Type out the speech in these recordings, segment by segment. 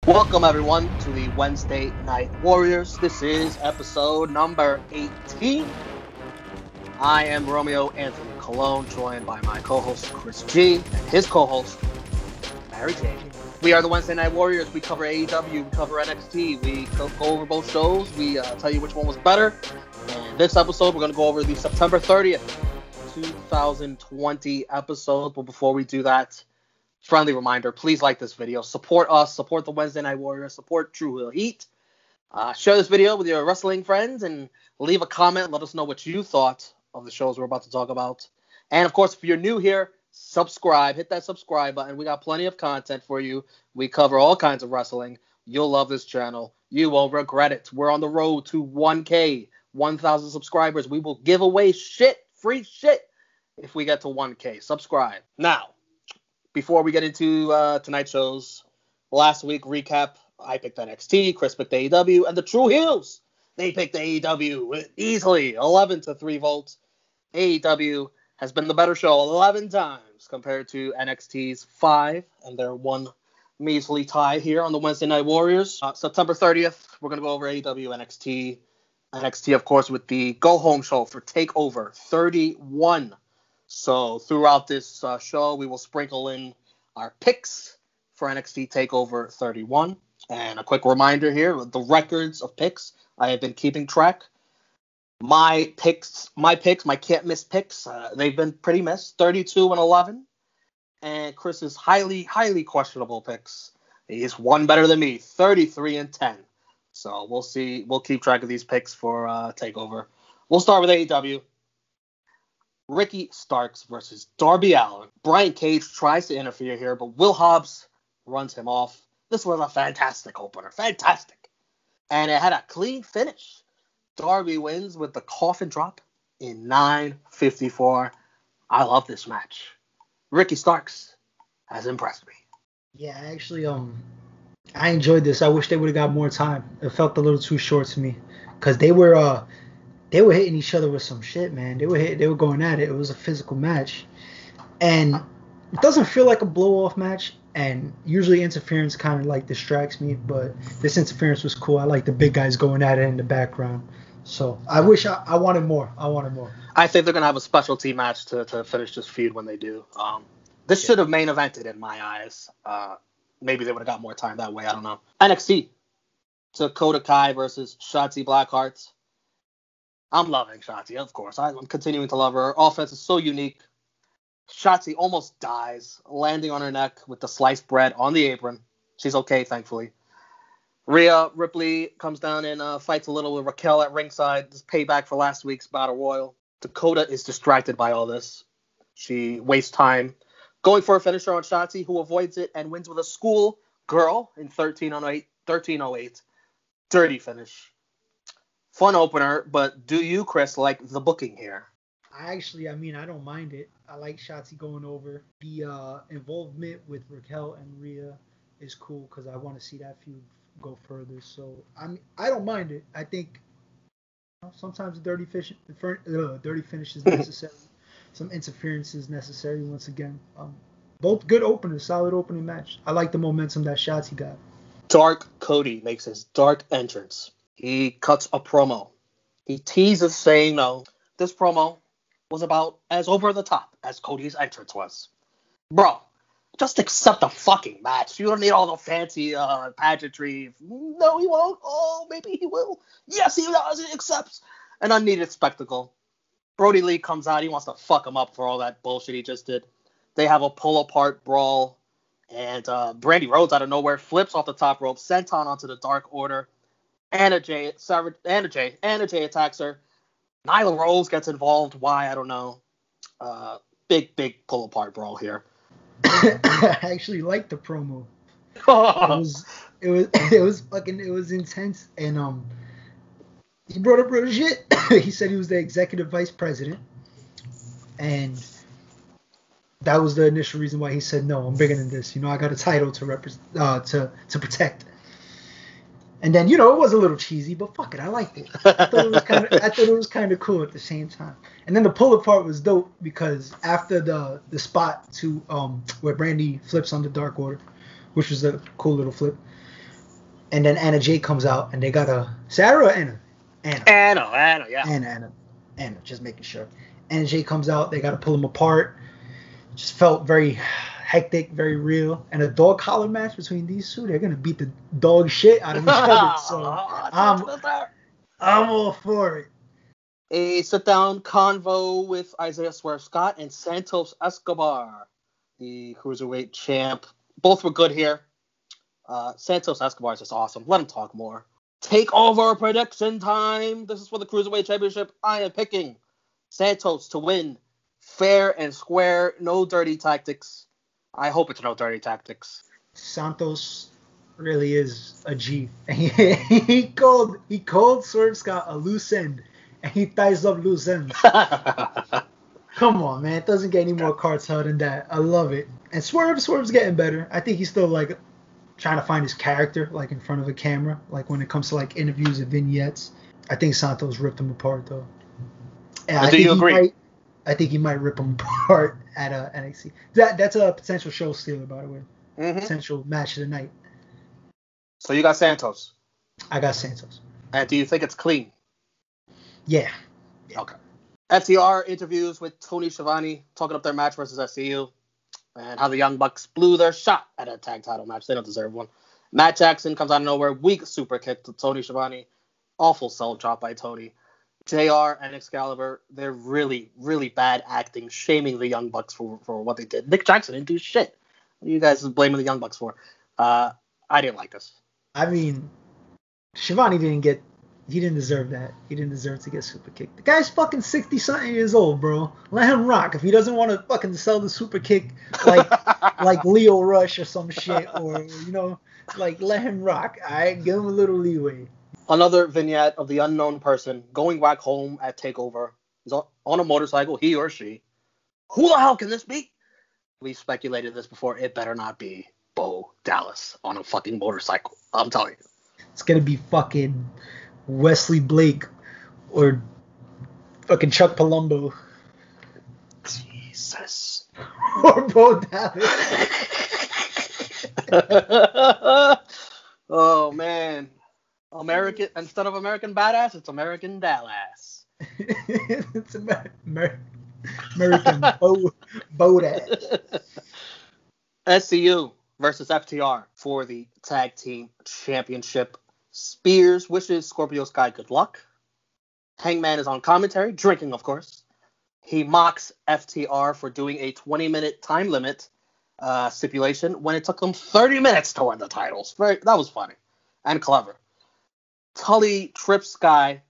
Welcome everyone to the Wednesday Night Warriors. This is episode number 18. I am Romeo Anthony Colon, joined by my co-host Chris G and his co-host Barry J. We are the Wednesday Night Warriors. We cover AEW, we cover NXT, we go over both shows, we tell you which one was better. And this episode, we're going to go over the September 30th, 2020 episode. But before we do that, friendly reminder, please like this video. Support us, support the Wednesday Night Warriors, support True Heel Heat. Share this video with your wrestling friends and leave a comment. Let us know what you thought of the shows we're about to talk about. And of course, if you're new here, subscribe. Hit that subscribe button. We got plenty of content for you. We cover all kinds of wrestling. You'll love this channel. You won't regret it. We're on the road to 1K, 1,000 subscribers. We will give away free shit, if we get to 1K. Subscribe. Now, before we get into tonight's shows, last week recap, I picked NXT, Chris picked AEW, and the True Heels, they picked AEW easily, 11-3 votes. AEW has been the better show 11 times compared to NXT's 5, and they're one measly tie here on the Wednesday Night Warriors. September 30th, we're going to go over AEW, NXT. NXT, of course, with the go-home show for TakeOver 31. So throughout this show, we will sprinkle in our picks for NXT TakeOver 31. And a quick reminder here, the records of picks, I have been keeping track. My can't miss picks, they've been pretty missed, 32-11. And Chris's highly questionable picks, he's one better than me, 33-10. So we'll see, we'll keep track of these picks for TakeOver. We'll start with AEW. Ricky Starks versus Darby Allin. Brian Cage tries to interfere here, but Will Hobbs runs him off. This was a fantastic opener. Fantastic. And it had a clean finish. Darby wins with the coffin drop in 9:54. I love this match. Ricky Starks has impressed me. Yeah, actually, I enjoyed this. I wish they would have got more time. It felt a little too short to me. Because they were hitting each other with some shit, man. They were going at it. It was a physical match. And it doesn't feel like a blow-off match. And usually interference kind of like distracts me. But this interference was cool. I like the big guys going at it in the background. So I wish I wanted more. I think they're going to have a specialty match to finish this feud when they do. This should have main evented in my eyes. Maybe they would have got more time that way. I don't know. NXT. Dakota Kai versus Shotzi Blackheart. I'm loving Shotzi, of course. I'm continuing to love her. Her offense is so unique. Shotzi almost dies, landing on her neck with the sliced bread on the apron. She's okay, thankfully. Rhea Ripley comes down and fights a little with Raquel at ringside. This payback for last week's Battle Royal. Dakota is distracted by all this. She wastes time going for a finisher on Shotzi, who avoids it and wins with a school girl in 13:08. Dirty finish. Fun opener, but do you, Chris, like the booking here? I don't mind it. I like Shotzi going over. The involvement with Raquel and Rhea is cool because I want to see that feud go further. So I don't mind it. I think sometimes dirty finish is necessary. Some interference is necessary once again. Both good openers, solid opening match. I like the momentum that Shotzi got. Dark Cody makes his dark entrance. He cuts a promo. He teases saying no. This promo was about as over the top as Cody's entrance was. Bro, just accept the fucking match. You don't need all the fancy pageantry. No, he won't. Oh, maybe he will. Yes, he does. He accepts. An unneeded spectacle. Brody Lee comes out. He wants to fuck him up for all that bullshit he just did. They have a pull-apart brawl. And Brandy Rhodes out of nowhere flips off the top rope, senton onto the Dark Order. Anna Jay attacks her. Nyla Rose gets involved. Why? I don't know. Big pull-apart brawl here. I actually liked the promo. It was intense, and he brought up real shit. He said he was the executive vice president, and that was the initial reason why he said no. I'm bigger than this. I got a title to protect. And then, it was a little cheesy, but fuck it, I liked it. I thought it was kind of cool at the same time. And then the pull apart was dope because after the spot to where Brandy flips on the Dark Order, which was a cool little flip, And then Anna Jay comes out, and they got a Sarah or Anna? Anna, yeah. Anna, just making sure. Anna Jay comes out, they got to pull them apart. Just felt very hectic, very real. And a dog collar match between these two, they're going to beat the dog shit out of each other. So I'm all for it. A sit-down convo with Isaiah Swerve Scott and Santos Escobar, the Cruiserweight champ. Both were good here. Santos Escobar is just awesome. Let him talk more. Takeover prediction time. This is for the Cruiserweight Championship. I am picking Santos to win. Fair and square. No dirty tactics. I hope it's no dirty tactics. Santos really is a G. He called Swerve Scott a loose end. And he ties up loose ends. Come on, man. It doesn't get any more cartel than that. I love it. And Swerve's getting better. I think he's still, like, trying to find his character, like, in front of a camera. Like, when it comes to, like, interviews and vignettes. I think Santos ripped him apart, though. And do you agree? I think he might rip him apart at NXT. That's a potential show stealer, by the way. Mm-hmm. Potential match of the night. So you got Santos. I got Santos. And do you think it's clean? Yeah. Okay. FTR interviews with Tony Schiavone, talking up their match versus SCU, and how the Young Bucks blew their shot at a tag title match. They don't deserve one. Matt Jackson comes out of nowhere, weak super kick to Tony Schiavone. Awful sell drop by Tony. JR and Excalibur, they're really, really bad acting, shaming the Young Bucks for what they did. Nick Jackson didn't do shit. What are you guys blaming the Young Bucks for? I didn't like this. I mean, Schiavone he didn't deserve that. He didn't deserve to get super kicked. The guy's fucking 60-something years old, bro. Let him rock. If he doesn't want to fucking sell the super kick like Leo Rush or some shit, or, like, let him rock. All right? Give him a little leeway. Another vignette of the unknown person going back home at TakeOver. He's on a motorcycle, he or she. Who the hell can this be? We speculated this before. It better not be Bo Dallas on a fucking motorcycle. I'm telling you. It's going to be fucking Wesley Blake or fucking Chuck Palumbo. Jesus. Or Bo Dallas. Oh, man. American, instead of American Badass, it's American Dallas. It's American Bodass. SCU versus FTR for the Tag Team Championship. Spears wishes Scorpio Sky good luck. Hangman is on commentary, drinking, of course. He mocks FTR for doing a 20-minute time limit stipulation when it took them 30 minutes to win the titles. That was funny and clever. Tully trips Sky,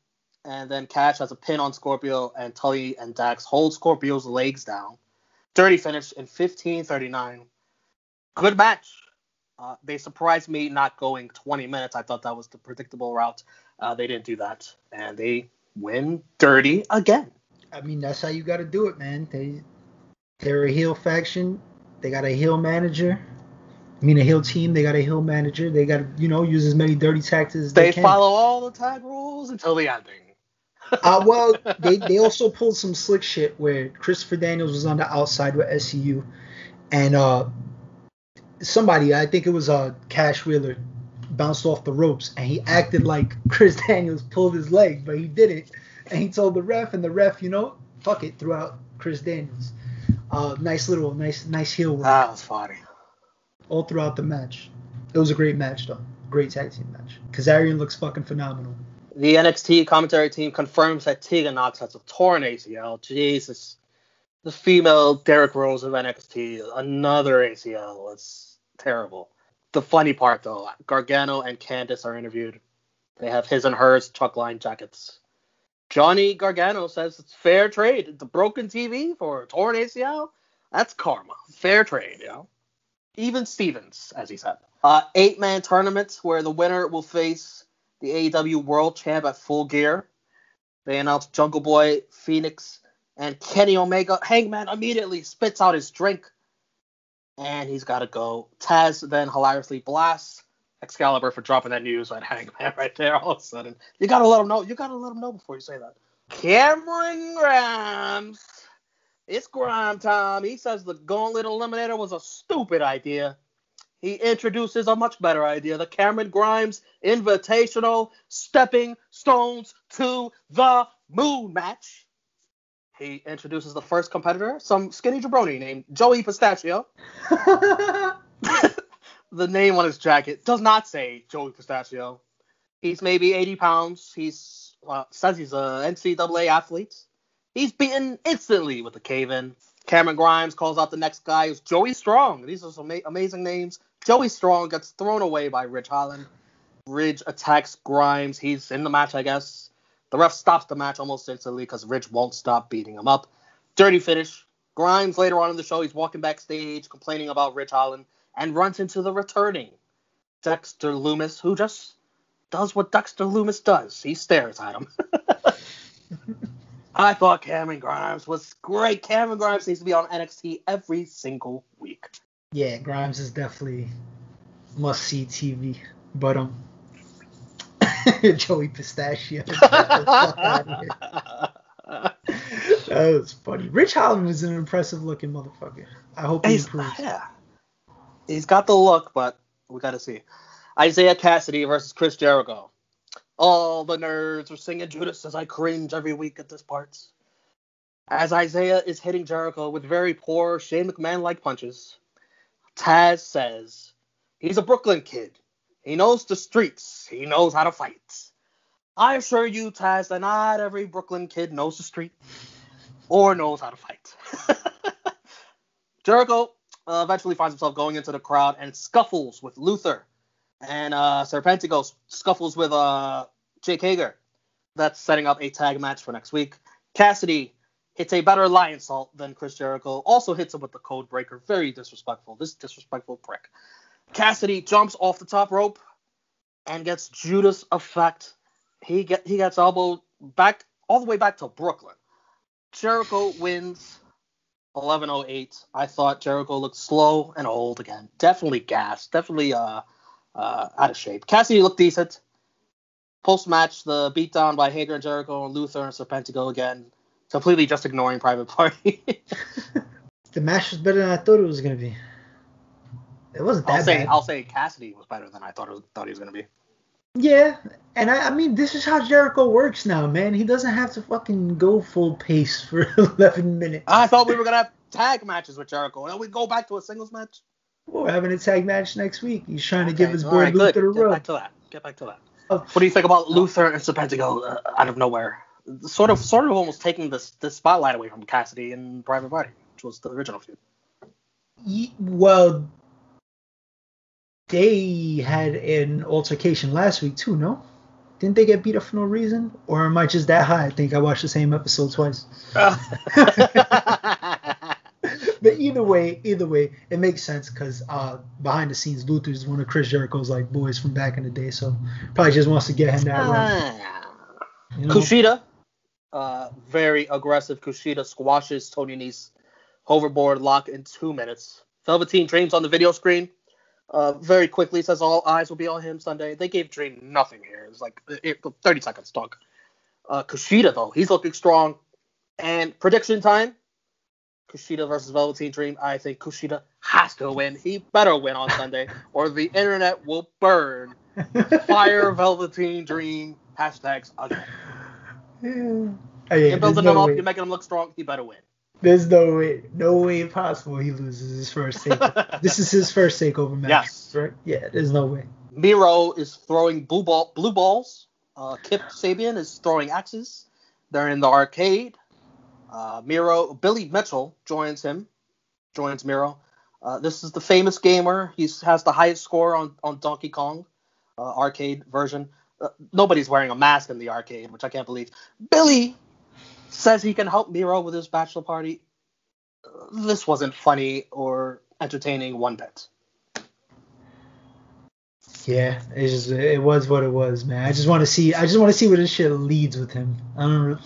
and then Cash has a pin on Scorpio, and Tully and Dax hold Scorpio's legs down. Dirty finish in 15:39. Good match. They surprised me not going 20 minutes. I thought that was the predictable route. They didn't do that, and they win dirty again. I mean, that's how you got to do it, man. They're a heel faction. They got a heel manager. I mean, a heel team. They got a heel manager. They got to, use as many dirty tactics as they can. They follow all the tag rules until the ending. Well, they also pulled some slick shit where Christopher Daniels was on the outside with SCU, and somebody, I think it was Cash Wheeler, bounced off the ropes, and he acted like Chris Daniels pulled his leg, but he didn't. And he told the ref, and the ref, fuck it, threw out Chris Daniels. Nice heel work. That was funny. All throughout the match. It was a great match, though. Great tag team match. Kazarian looks fucking phenomenal. The NXT commentary team confirms that Tegan Nox has a torn ACL. Jesus. The female Derrick Rose of NXT, another ACL. It's terrible. The funny part, though, Gargano and Candice are interviewed. They have his and hers Chuck Line jackets. Johnny Gargano says it's fair trade. The broken TV for a torn ACL? That's karma. Fair trade, Even Stevens, as he said. 8-man tournament where the winner will face the AEW World Champ at Full Gear. They announced Jungle Boy, Phoenix, and Kenny Omega. Hangman immediately spits out his drink, and he's got to go. Taz then hilariously blasts Excalibur for dropping that news on Hangman right there all of a sudden. You got to let him know. You got to let him know before you say that. Cameron Grimes. It's Grime time. He says the Gauntlet Eliminator was a stupid idea. he introduces a much better idea, the Cameron Grimes Invitational Stepping Stones to the Moon match. He introduces the first competitor, some skinny jabroni named Joey Pistachio. The name on his jacket does not say Joey Pistachio. He's maybe 80 pounds. He's says he's a NCAA athlete. He's beaten instantly with a cave-in. Cameron Grimes calls out the next guy, who's Joey Strong. These are some amazing names. Joey Strong gets thrown away by Ridge Holland. Ridge attacks Grimes. He's in the match, I guess. The ref stops the match almost instantly because Ridge won't stop beating him up. Dirty finish. Grimes, later on in the show, he's walking backstage complaining about Ridge Holland and runs into the returning Dexter Lumis, who just does what Dexter Lumis does. He stares at him. I thought Cameron Grimes was great. Cameron Grimes needs to be on NXT every single week. Yeah, Grimes is definitely must-see TV. But, Joey Pistachio. That was funny. Ridge Holland is an impressive-looking motherfucker. I hope he improves. Yeah. He's got the look, but we got to see. Isaiah Cassidy versus Chris Jericho. All the nerds are singing Judas as I cringe every week at this part. As Isaiah is hitting Jericho with very poor Shane McMahon-like punches, Taz says, he's a Brooklyn kid. He knows the streets. He knows how to fight. I assure you, Taz, that not every Brooklyn kid knows the street or knows how to fight. Jericho eventually finds himself going into the crowd and scuffles with Luther. And Serpentico scuffles with Jake Hager. That's setting up a tag match for next week. Cassidy hits a better lion salt than Chris Jericho. Also hits him with the code breaker. Very disrespectful. This disrespectful prick. Cassidy jumps off the top rope and gets Judas effect. He gets elbowed back all the way back to Brooklyn. Jericho wins 11:08. I thought Jericho looked slow and old again. Definitely gassed. Definitely out of shape. Cassidy looked decent. Post-match, the beatdown by Hager and Jericho and Luther and Serpentico again. Completely just ignoring Private Party. The match was better than I thought it was going to be. It wasn't that bad. I'll say Cassidy was better than I thought he was going to be. Yeah, and I mean, this is how Jericho works now, man. He doesn't have to fucking go full pace for 11 minutes. I thought we were going to have tag matches with Jericho, and then we go back to a singles match. We're having a tag match next week. He's trying to give his boy Luther a rub. Get back to that. What do you think about Luther and Serpentico out of nowhere? Sort of almost taking the spotlight away from Cassidy and Private Party, which was the original feud. Well, they had an altercation last week too, no? Didn't they get beat up for no reason? Or am I just that high? I think I watched the same episode twice. But either way, it makes sense because behind the scenes, Luther's one of Chris Jericho's like boys from back in the day, so probably just wants to get him that run. You know? Kushida, very aggressive. Kushida squashes Tony Nese hoverboard lock in 2 minutes. Velveteen Dream's on the video screen. Very quickly says all eyes will be on him Sunday. They gave Dream nothing here. It's like 30 seconds talk. Kushida though, he's looking strong. And prediction time. Kushida versus Velveteen Dream. I think Kushida has to win. He better win on Sunday, or the internet will burn. Fire Velveteen Dream hashtags again. You're building him up. You're making him look strong. He better win. There's no way possible he loses his first takeover. This is his first takeover match. Yes. Right? Yeah, there's no way. Miro is throwing blue balls. Kip Sabian is throwing axes. They're in the arcade. Billy Mitchell joins Miro. This is the famous gamer. He has the highest score on Donkey Kong arcade version. Nobody's wearing a mask in the arcade, which I can't believe. Billy says he can help Miro with his bachelor party. This wasn't funny or entertaining one bit. Yeah, it was what it was, man. I just want to see where this shit leads with him. I don't know.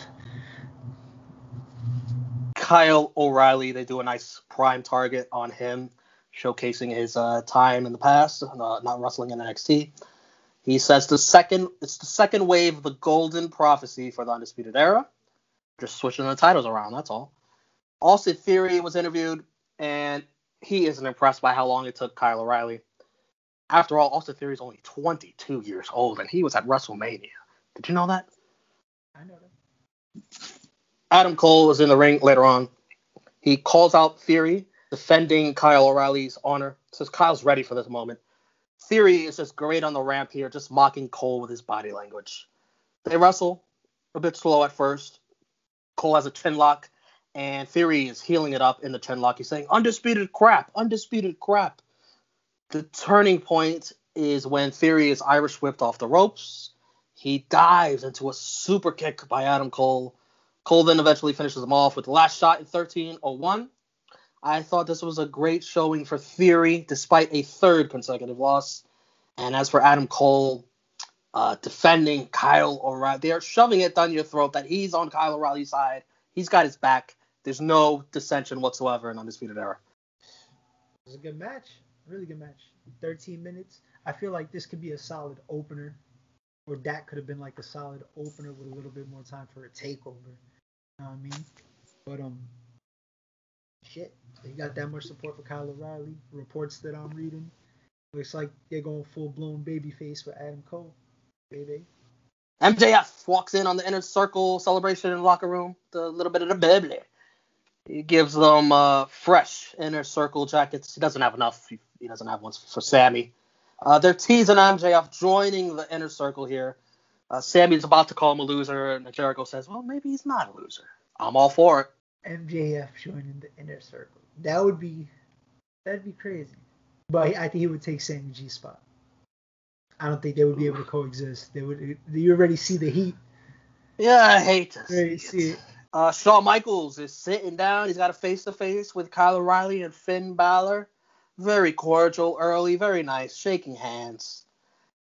Kyle O'Reilly, they do a nice prime target on him, showcasing his time in the past, not wrestling in NXT. He says it's the second wave of the golden prophecy for the Undisputed Era. Just switching the titles around, that's all. Austin Theory was interviewed, and he isn't impressed by how long it took Kyle O'Reilly. After all, Austin Theory is only 22 years old, and he was at WrestleMania. Did you know that? I know that. Adam Cole is in the ring later on. He calls out Theory, defending Kyle O'Reilly's honor. Says Kyle's ready for this moment. Theory is just great on the ramp here, just mocking Cole with his body language. They wrestle, a bit slow at first. Cole has a chin lock, and Theory is healing it up in the chin lock. He's saying, undisputed crap, undisputed crap. The turning point is when Theory is Irish whipped off the ropes. He dives into a super kick by Adam Cole. Cole then eventually finishes him off with the last shot in 13:01. I thought this was a great showing for Theory, despite a third consecutive loss. And as for Adam Cole, defending Kyle O'Reilly, they're shoving it down your throat that he's on Kyle O'Reilly's side. He's got his back. There's no dissension whatsoever in Undisputed Era. It was a good match. Really good match. 13 minutes. I feel like this could be a solid opener. Or that could have been like a solid opener with a little bit more time for a takeover. You know what I mean? But shit. They got that much support for Kyle O'Reilly. Reports that I'm reading. Looks like they're going full blown babyface for Adam Cole. Baby. MJF walks in on the Inner Circle celebration in the locker room. A little bit of the baby. He gives them fresh Inner Circle jackets. He doesn't have enough. He doesn't have ones for Sammy. They're teasing MJF joining the Inner Circle here. Sammy's about to call him a loser, and Jericho says, well, maybe he's not a loser. I'm all for it. MJF joining the Inner Circle. That'd be crazy. But I think he would take Sammy G's spot. I don't think they would be able to coexist. You already see the heat. Yeah, I hate to see it. Shawn Michaels is sitting down. He's got a face-to-face with Kyle O'Reilly and Finn Balor. Very cordial, early, very nice, shaking hands.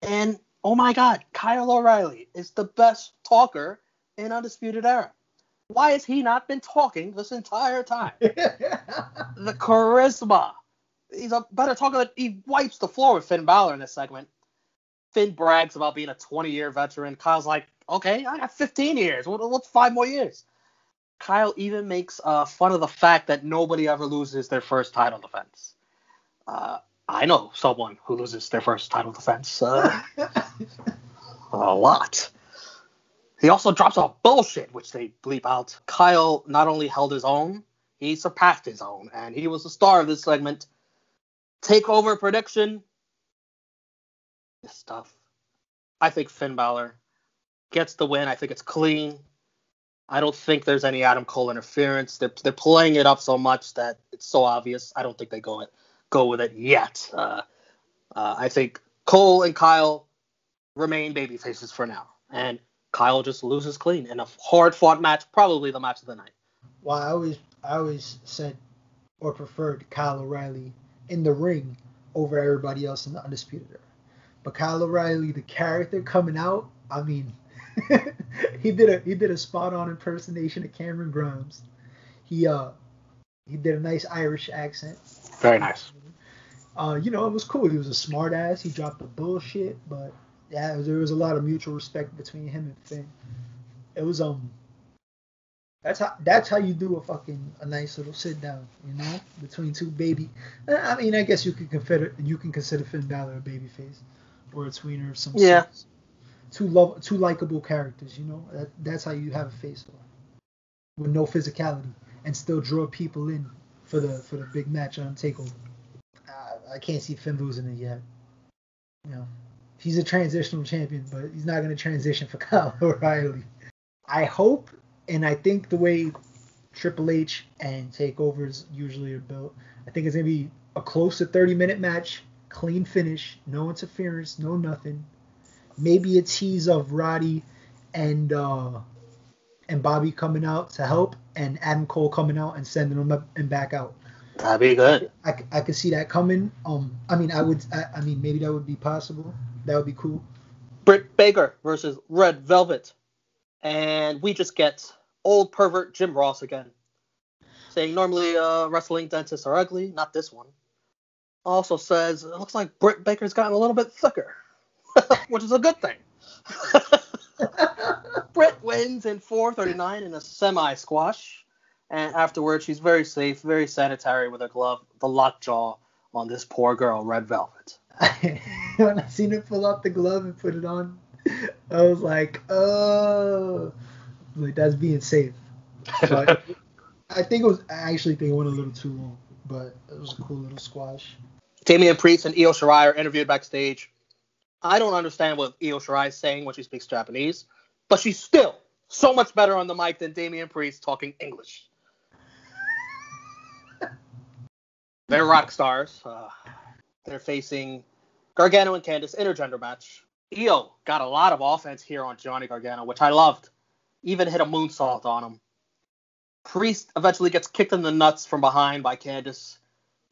And, oh my God, Kyle O'Reilly is the best talker in Undisputed Era. Why has he not been talking this entire time? The charisma. He's a better talker. He wipes the floor with Finn Balor in this segment. Finn brags about being a 20-year veteran. Kyle's like, okay, I got 15 years. What's 5 more years? Kyle even makes fun of the fact that nobody ever loses their first title defense. I know someone who loses their first title defense. A lot. He also drops off bullshit, which they bleep out. Kyle not only held his own, he surpassed his own, and he was the star of this segment. Takeover prediction. This stuff. I think Finn Balor gets the win. I think it's clean. I don't think there's any Adam Cole interference. They're playing it up so much that it's so obvious. I don't think they go with it yet. I think Cole and Kyle remain babyfaces for now, and Kyle just loses clean in a hard-fought match, probably the match of the night. Well, I always said or preferred Kyle O'Reilly in the ring over everybody else in the Undisputed Era. But Kyle O'Reilly, the character coming out, I mean, he did a spot-on impersonation of Cameron Grimes. He did a nice Irish accent. Very nice. It was cool. He was a smart ass. He dropped the bullshit, but yeah, there was a lot of mutual respect between him and Finn. It was that's how you do a nice little sit down, between two baby. I mean, I guess you can consider Finn Balor a baby face or a tweener of some sort. Two likable characters, That's how you have a face with no physicality and still draw people in for the big match on Takeover. I can't see Finn losing it yet. He's a transitional champion, but he's not going to transition for Kyle O'Reilly. I hope, and I think the way Triple H and Takeovers usually are built, I think it's going to be a close to 30-minute match, clean finish, no interference, no nothing. Maybe a tease of Roddy and Bobby coming out to help, and Adam Cole coming out and sending them up and back out. That'd be good. I could see that coming. Maybe that would be possible. That would be cool. Britt Baker versus Red Velvet. And we just get old pervert Jim Ross again. Saying normally wrestling dentists are ugly, not this one. Also says, it looks like Britt Baker's gotten a little bit thicker. Which is a good thing. Britt wins in 4:39 in a semi-squash. And afterwards, she's very safe, very sanitary with her glove, the lockjaw on this poor girl, Red Velvet. when I seen him pull out the glove and put it on, I was like, oh, like that's being safe. But I actually think it went a little too long, but it was a cool little squash. Damian Priest and Io Shirai are interviewed backstage. I don't understand what Io Shirai is saying when she speaks Japanese, but she's still so much better on the mic than Damian Priest talking English. They're rock stars. They're facing Gargano and Candice, intergender match. Io got a lot of offense here on Johnny Gargano, which I loved. Even hit a moonsault on him. Priest eventually gets kicked in the nuts from behind by Candice.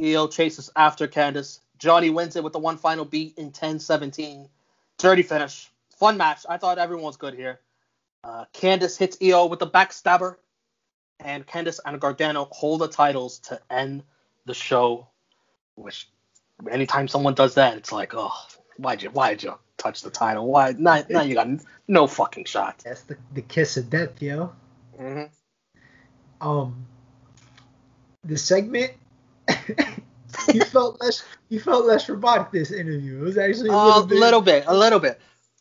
Io chases after Candice. Johnny wins it with the one final beat in 10-17. Dirty finish. Fun match. I thought everyone was good here. Candice hits Io with the backstabber. And Candice and Gargano hold the titles to end the show. Which, anytime someone does that, it's like, oh, why'd you touch the title? Why? Now you got no fucking shot. That's the kiss of death, yo. Mm-hmm. The segment, you felt less robotic this interview. It was actually a little bit.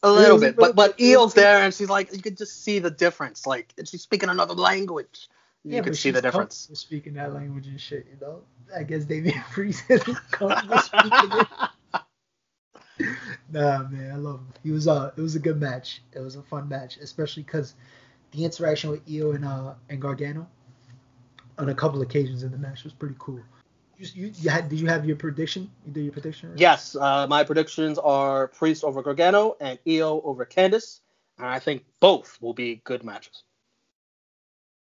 But Io's there, and she's like, you could just see the difference. Like, she's speaking another language. You could see the difference. Speaking that language and shit, you know. I guess Damian Priest isn't comfortable speaking it. Nah, man, I love him. It was a good match. It was a fun match, especially because the interaction with Io and Gargano on a couple occasions in the match was pretty cool. Did you have your prediction? You did your prediction? Right? Yes, my predictions are Priest over Gargano and Io over Candice, and I think both will be good matches.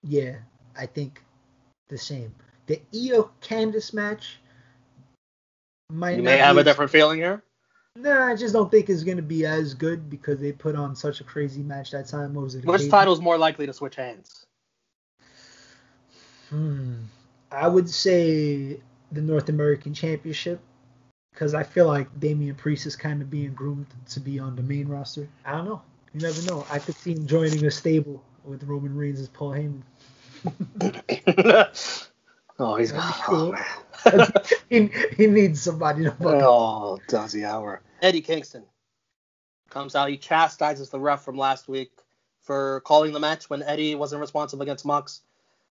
Yeah, I think the same. The Io Candice match might. You may have a different feeling here. Nah, I just don't think it's gonna be as good because they put on such a crazy match that time. What was it? Which title is more likely to switch hands? I would say the North American Championship because I feel like Damian Priest is kind of being groomed to be on the main roster. I don't know. You never know. I could see him joining a stable with Roman Reigns as Paul Heyman. Oh, he's cool. He needs somebody to fuck. Oh, does he ever? Eddie Kingston comes out. He chastises the ref from last week for calling the match when Eddie wasn't responsive against Mox.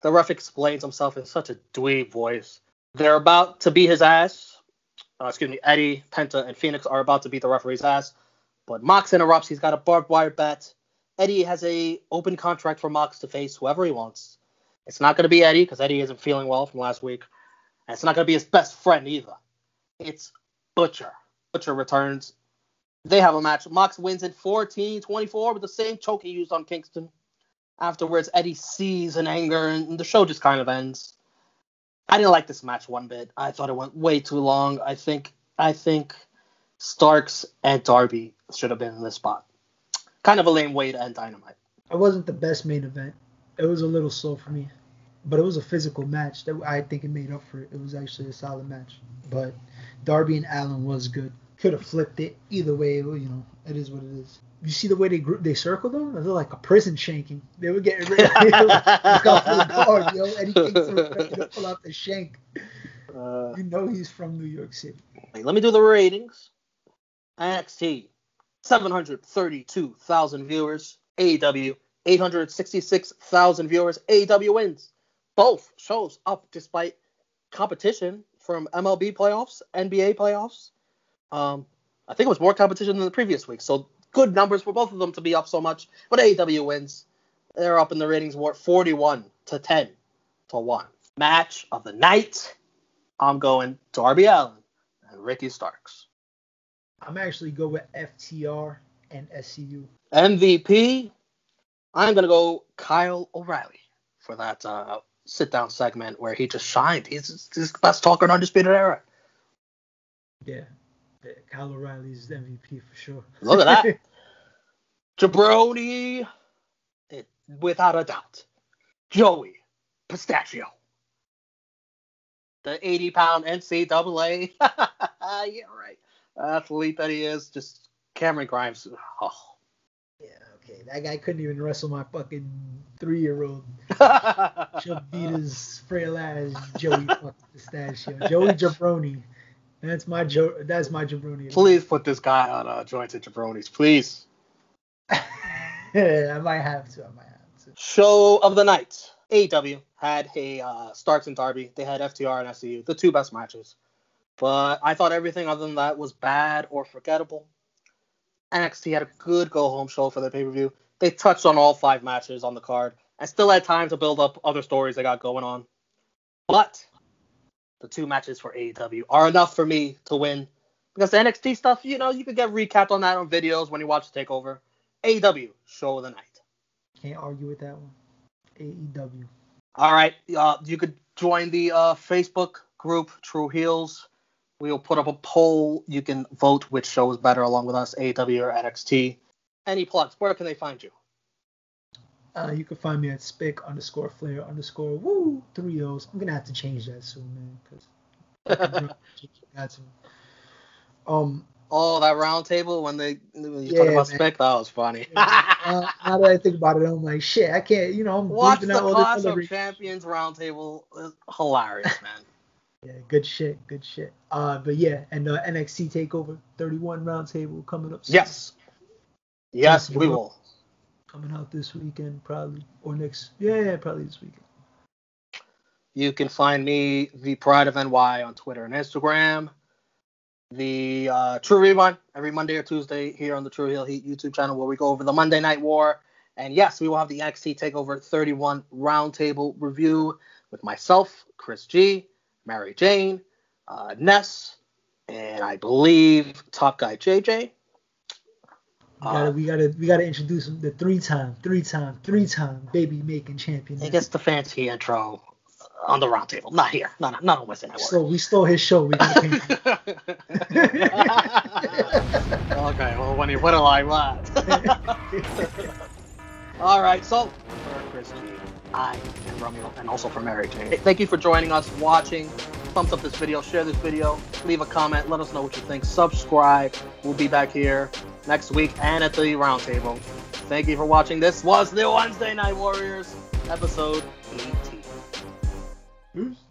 The ref explains himself in such a dweeb voice. They're about to beat his ass. Eddie, Penta, and Phoenix are about to beat the referee's ass. But Mox interrupts. He's got a barbed wire bat. Eddie has a open contract for Mox to face whoever he wants. It's not going to be Eddie because Eddie isn't feeling well from last week. And it's not going to be his best friend either. It's Butcher. Butcher returns. They have a match. Mox wins in 14-24 with the same choke he used on Kingston. Afterwards, Eddie sees in anger, and the show just kind of ends. I didn't like this match one bit. I thought it went way too long. I think Starks and Darby should have been in this spot. Kind of a lame way to end Dynamite. It wasn't the best main event. It was a little slow for me. But it was a physical match that I think it made up for it. It was actually a solid match. But Darby and Allin was good. Could have flipped it. Either way, it is what it is. You see the way they circled them? It was like a prison shanking. They were getting ready to go for the guard, yo. Eddie Kingston was ready to pull out the shank. He's from New York City. Let me do the ratings. NXT, 732,000 viewers. AEW, 866,000 viewers. AEW wins. Both shows up despite competition from MLB playoffs, NBA playoffs. I think it was more competition than the previous week. So good numbers for both of them to be up so much. But AEW wins. They're up in the ratings war 41-10-1. Match of the night. I'm going Darby Allin and Ricky Starks. I'm actually go with FTR and SCU. MVP. I'm going to go Kyle O'Reilly for that sit-down segment where he just shined. He's the best talker in Undisputed Era. Yeah, Kyle O'Reilly's MVP for sure. Look at that. Jabroni, without a doubt. Joey Pistachio. The 80-pound NCAA. Yeah, right. Athlete that he is. Just Cameron Grimes. Oh. Yeah, okay. That guy couldn't even wrestle my fucking 3-year-old. She'll beat his frail ass Joey fucking Pistachio. Joey Jabroni That's my jabroni. Please put this guy on Jointed Jabronis, please. Yeah, I might have to. Show of the night. AEW had Starks and Darby. They had FTR and SCU, the two best matches. But I thought everything other than that was bad or forgettable. NXT had a good go-home show for their pay-per-view. They touched on all 5 matches on the card and still had time to build up other stories they got going on. But the 2 matches for AEW are enough for me to win. Because the NXT stuff, you could get recapped on that on videos when you watch the TakeOver. AEW, show of the night. Can't argue with that one. AEW. All right. You could join the Facebook group, True Heels. We'll put up a poll. You can vote which show is better along with us, AEW or NXT. Any plugs? Where can they find you? You can find me at spick_flair_woo 3 O's. I'm gonna have to change that soon, man, because got to. Oh, that round table when you talk about Spick, that was funny. Now that I think about it, I'm like, shit, I can't. I'm watch the out all Clash this of Champions round table. It's hilarious, man. Yeah, good shit. But yeah, and NXT Takeover 31 round table coming up soon. Yes, we will. Coming out this weekend, probably, or next. Yeah, probably this weekend. You can find me, the Pride of NY, on Twitter and Instagram. The True Rewind every Monday or Tuesday here on the True Heel Heat YouTube channel, where we go over the Monday Night War. And yes, we will have the NXT Takeover 31 roundtable review with myself, Chris G, Mary Jane, Ness, and I believe Top Guy JJ. We gotta introduce him, the three-time baby making champion. He gets the fancy intro on the round table, not here, not on Wednesday Night War. So we stole his show. We gotta pay him. Okay, well, when you put it like that. All right, so for Chris G, I am Romeo, and also for Mary Jane. Hey, thank you for joining us, watching. Thumbs up this video, share this video, leave a comment, let us know what you think, subscribe. We'll be back here next week and at the roundtable. Thank you for watching. This was the Wednesday Night Warriors, episode 18. Peace.